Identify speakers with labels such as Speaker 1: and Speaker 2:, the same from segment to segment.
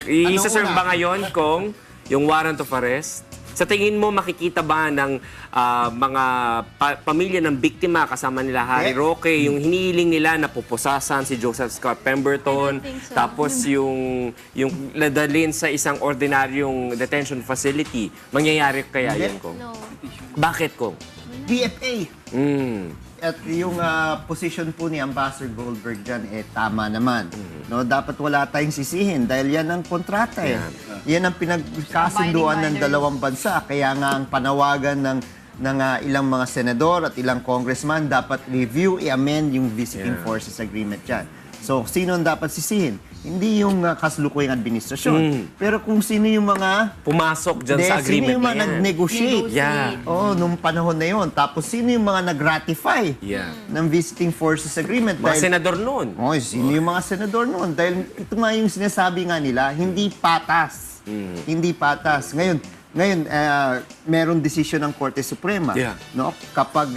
Speaker 1: I-serve ba ngayon kung yung warrant of arrest? Sa tingin mo, makikita ba ng mga pamilya ng biktima kasama nila Harry Roque, yung hinihiling nila na pupusasan si Joseph Scott Pemberton,
Speaker 2: so.
Speaker 1: tapos yung nadalhin sa isang ordinaryong detention facility, mangyayari kaya yan kung?
Speaker 2: No.
Speaker 1: Bakit kung?
Speaker 3: BFA. At yung position po ni Ambassador Goldberg dyan, tama naman. No, dapat wala tayong sisihin dahil yan ang kontrata. Yan ang pinagkasunduan ng dalawang bansa. Kaya nga ang panawagan ng ilang mga senador at ilang congressman dapat review, i-amend yung Visiting Forces Agreement dyan. So, sino ang dapat sisihin? Hindi yung kasalukuyang administrasyon. Pero kung sino yung mga
Speaker 1: pumasok dyan sa agreement
Speaker 3: sino yung mga
Speaker 1: na yan.
Speaker 3: nag-negotiate. Nung panahon na yon. Tapos sino yung mga nag-ratify ng Visiting Forces Agreement.
Speaker 1: Mga senador noon.
Speaker 3: Sino yung mga senador noon? Dahil ito nga yung sinasabi nga nila, hindi patas. Hindi patas. Ngayon, merong desisyon ng Korte Suprema. No? Kapag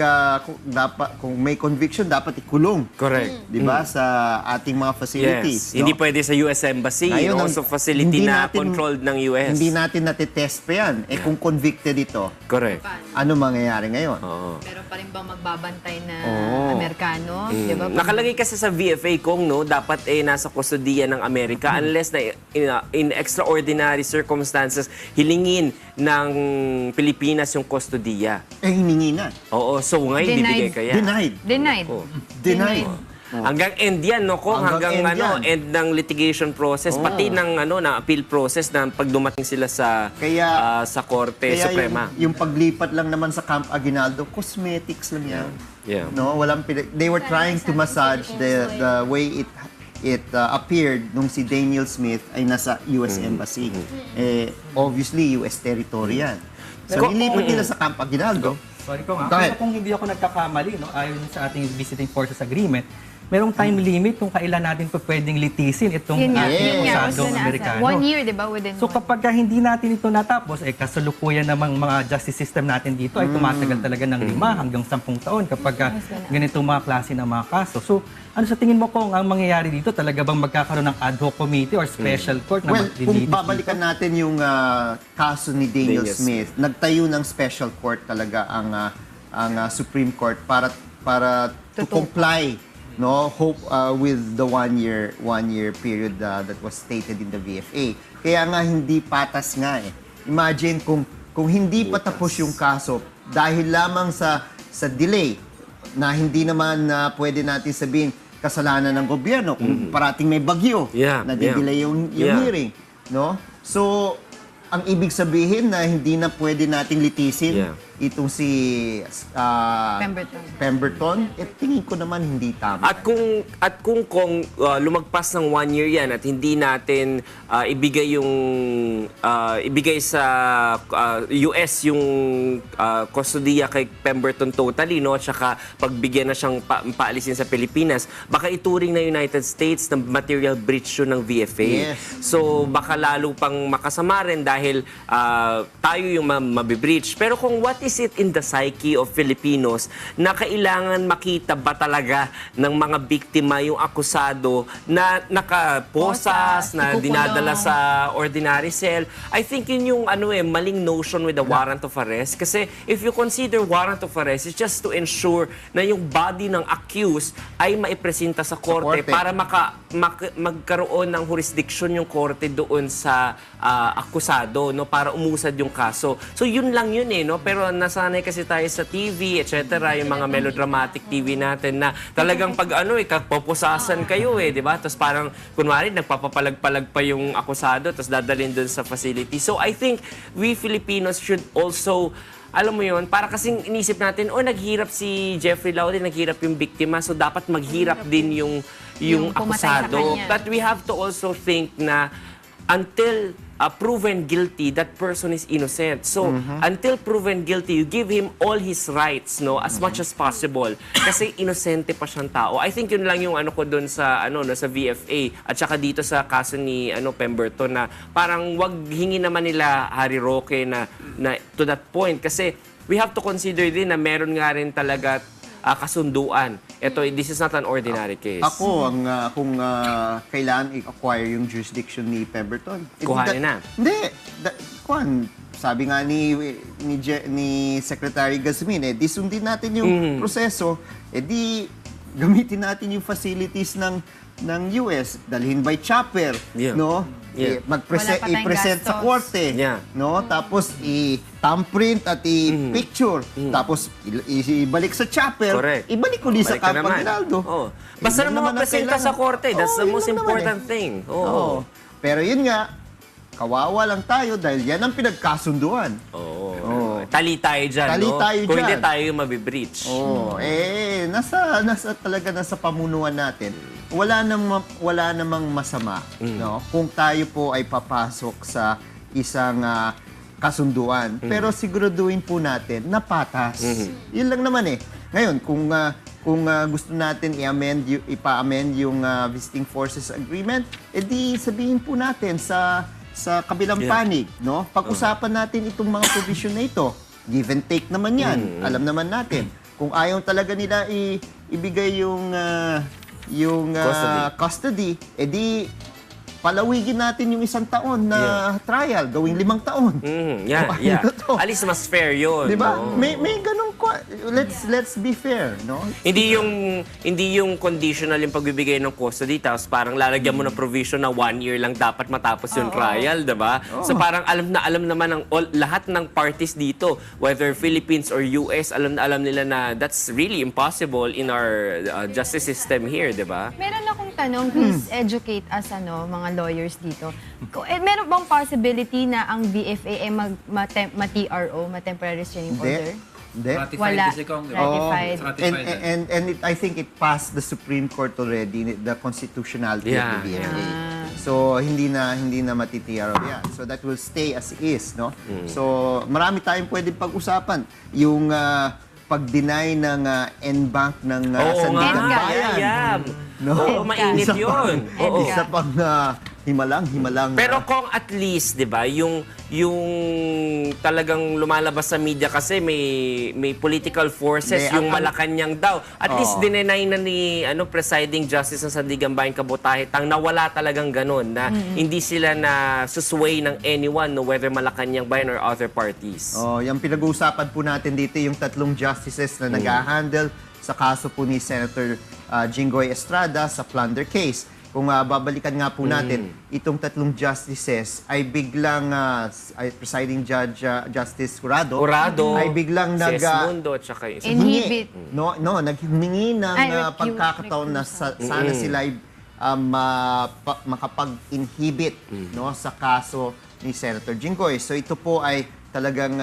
Speaker 3: kung may conviction, dapat ikulong.
Speaker 1: Correct.
Speaker 3: Di ba? Sa ating mga facilities.
Speaker 1: Yes.
Speaker 3: No?
Speaker 1: Hindi pwede sa US Embassy.
Speaker 3: Ngayon,
Speaker 1: Also facility na controlled ng US.
Speaker 3: Hindi natin natitest pa yan. Kung convicted ito,
Speaker 1: Correct.
Speaker 3: ano mangyayari ngayon?
Speaker 2: Pero pa rin bang magbabantay na Amerikano? Diba?
Speaker 1: Nakalagay kasi sa VFA kung dapat nasa kustodiya ng Amerika unless na in extraordinary circumstances hilingin ng Pilipinas yung kustodiya.
Speaker 3: Hiningi na.
Speaker 1: Oo, so ngayon bibigay kaya.
Speaker 2: Denied.
Speaker 3: Denied.
Speaker 1: Hanggang end yan, no? Kung hanggang end ng litigation process, pati ng appeal process na pag dumating sila sa Korte Suprema.
Speaker 3: Yung paglipat lang naman sa Camp Aguinaldo, cosmetics lang yan. No, they were trying to massage the way it appeared nung si Daniel Smith ay nasa US Embassy. Obviously, US territory yan. So, nilipat nila sa Camp Aguinaldo.
Speaker 4: Sorry ko nga. Pero kung hindi ako nagkakamali, ayon sa ating Visiting Forces Agreement, merong time limit kung kailan natin pa pwedeng litisin itong akusadong Amerikano.
Speaker 2: 1 year, di ba?
Speaker 4: So kapag hindi natin ito natapos, kasalukuyan namang mga justice system natin dito ay tumatagal talaga ng 5 hanggang 10 taon kapag ganitong mga klase ng mga kaso. So ano sa tingin mo kung ang mangyayari dito, talaga bang magkakaroon ng ad hoc committee or special court na
Speaker 3: kung babalikan natin yung kaso ni Daniel Smith, nagtayo ng special court talaga ang Supreme Court para to comply with the one year period that was stated in the VFA. Kaya nga hindi patas nga Imagine kung hindi pa tapos yung kaso dahil lamang sa delay na hindi naman pwede natin sabihin kasalanan ng gobyerno kung parating may bagyo na delay yung hearing, no? So ang ibig sabihin na hindi na pwede nating litisin itong si Pemberton, tingin ko naman hindi tama.
Speaker 1: At kung lumagpas ng 1 year yan at hindi natin ibigay sa US yung kustodiya kay Pemberton totally, no, at saka pagbigyan na siyang paalisin sa Pilipinas, baka ituring na United States ng material breach yun ng VFA. So baka lalo pang makasama rin dahil tayo yung mabibreach. Pero kung what is it in the psyche of Filipinos na kailangan makita ba talaga ng mga biktima yung akusado na nakaposas, na dinadala sa ordinary cell? I think yun yung maling notion with the warrant of arrest. Kasi if you consider warrant of arrest, it's just to ensure na yung body ng accused ay maipresenta sa korte para magkaroon ng jurisdiction yung korte doon sa akusado, no, para umusad yung kaso. So yun lang yun no, pero nasanay kasi tayo sa TV, etc., yung mga melodramatic TV natin na talagang pag kapoposasan kayo di ba? Tapos parang kunwari nagpapapalag-palag pa yung akusado tapos dadalhin doon sa facility. So I think we Filipinos should also, alam mo yun, para kasing inisip natin, naghirap si Jeffrey Laude, naghirap yung biktima, so dapat maghirap din yung akusado. But we have to also think na until proven guilty, that person is innocent. So, until proven guilty, you give him all his rights, no, as much as possible. Kasi inosente pa siyang tao. I think yun lang yung ko doon sa sa VFA at saka dito sa kaso ni Pemberton na parang wag hingi naman nila Harry Roque na to that point kasi we have to consider din na meron nga rin talaga kasunduan this is not an ordinary case.
Speaker 3: Ako, kung kailangan i-acquire yung jurisdiction ni Pemberton.
Speaker 1: Kuhanin na.
Speaker 3: Hindi. Sabi nga ni Secretary Gazmin, di sundin natin yung proseso, di gamitin natin yung facilities ng US, dalhin by chopper,
Speaker 1: Yeah.
Speaker 3: no?
Speaker 1: Yeah.
Speaker 2: Wala pa tayong
Speaker 3: I-present sa
Speaker 2: gastos.
Speaker 3: korte,
Speaker 1: Yeah.
Speaker 3: no? Tapos i-thumbprint at i-picture, tapos ibalik sa chopper,
Speaker 1: Correct.
Speaker 3: ibalik ulit sa
Speaker 1: Balik ka
Speaker 3: Camp
Speaker 1: naman.
Speaker 3: Aguinaldo.
Speaker 1: Oh. Basta
Speaker 3: Yun
Speaker 1: naman
Speaker 3: naman ang
Speaker 1: mapresenta
Speaker 3: kailangan.
Speaker 1: sa korte. That's the
Speaker 3: Oo,
Speaker 1: most
Speaker 3: yun lang naman
Speaker 1: important thing.
Speaker 3: Oo. Pero yun nga, kawawa lang tayo dahil yan ang pinagkasunduan.
Speaker 1: Oo.
Speaker 3: Oo.
Speaker 1: Tali tayo dyan,
Speaker 3: Tali
Speaker 1: no?
Speaker 3: tayo
Speaker 1: Kung hindi
Speaker 3: dyan.
Speaker 1: tayo yung mabibreach.
Speaker 3: Nasa pamunuan natin. Wala namang masama, no? Kung tayo po ay papasok sa isang kasunduan. Pero siguraduhin po natin na patas. Yun lang naman eh. Ngayon, kung gusto natin ipa-amend yung Visiting Forces Agreement, edi sabihin po natin sa kabilang panig, no? Pag-usapan natin itong mga provision na ito. Give and take naman yan. Alam naman natin. Kung ayaw talaga nila ibigay yung custody, edi palawigin natin yung 1 taon na trial, gawing 5 taon.
Speaker 1: Yeah.
Speaker 3: Ano to?
Speaker 1: At least mas fair yun.
Speaker 3: Di ba?
Speaker 1: no?
Speaker 3: May ganun let's be fair, no?
Speaker 1: Hindi yung conditional yung pagbibigay ng custody tapos parang lalagyan mo ng provision na 1 year lang dapat matapos yung trial, 'di ba? So parang alam naman ng lahat ng parties dito, whether Philippines or US, alam nila na that's really impossible in our justice system here, 'di ba?
Speaker 2: Meron akong tanong, please educate us mga lawyers dito. Meron bang possibility na ang BFA ay ma-TRO, ma-temporary restraining order?
Speaker 3: Hindi.
Speaker 2: Wala.
Speaker 5: Kasi kung
Speaker 2: Ratified.
Speaker 3: And I think it passed the Supreme Court already, the constitutionality of the BFA. So hindi na matitiyaro yan. So that will stay as is, no? So marami tayong pwedeng pag-usapan. Yung pag-deny ng NBank ng Sandigan
Speaker 2: nga.
Speaker 3: Bayan. No?
Speaker 1: Oo, mainit yun. Oo.
Speaker 3: Isa pang himalang.
Speaker 1: Pero kung at least, 'di ba, yung talagang lumalabas sa media kasi may political forces,
Speaker 3: Hindi,
Speaker 1: yung Malacanang daw. At least
Speaker 3: Oo.
Speaker 1: dinenay na ni presiding justice ng Sandigan Bayan Kabutahe tang nawala talagang ganun na hindi sila na susway ng anyone, no, whether Malacanang Bayan or other parties.
Speaker 3: Oh, yung pinag-uusapan po natin dito yung 3 justices na nag-handle sa kaso po ni Senator Jinggoy Estrada sa plunder case. Kung babalikan nga po natin, itong 3 justices ay biglang presiding judge Justice Jurado ay biglang
Speaker 1: Mundo at saka yung
Speaker 2: Inhibit.
Speaker 3: naghingi ng
Speaker 2: Recuse.
Speaker 3: pagkakataon na sana sila ay makapag-inhibit no sa kaso ni Senator Jinggoy. So ito po ay talagang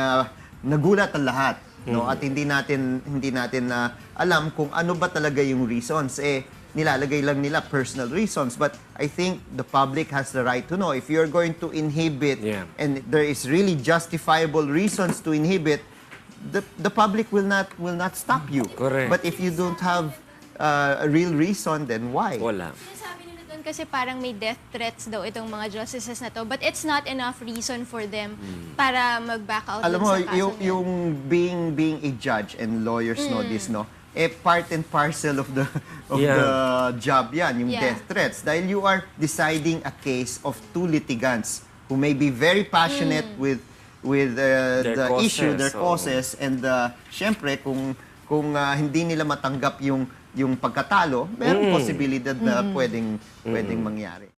Speaker 3: nagulat ang lahat, no? At hindi natin alam kung ano ba talaga yung reasons. Nilalagay lang nila personal reasons, but I think the public has the right to know if you're going to inhibit and there is really justifiable reasons to inhibit, the public will not stop you.
Speaker 1: Correct.
Speaker 3: But if you don't have a real reason, then why?
Speaker 1: wala.
Speaker 6: Sinasabi nila doon kasi parang may death threats daw itong mga justices na to, but it's not enough reason for them para mag-back out
Speaker 3: Alam mo,
Speaker 6: dun sa kaso na yun.
Speaker 3: yung being a judge, and lawyers know this, no? Part and parcel of the job yan, yung death threats. Dahil you are deciding a case of 2 litigants who may be very passionate with the
Speaker 1: causes,
Speaker 3: issue, their causes, and syempre, kung hindi nila matanggap yung pagkatalo, mayroong posibilidad na pwedeng mangyari.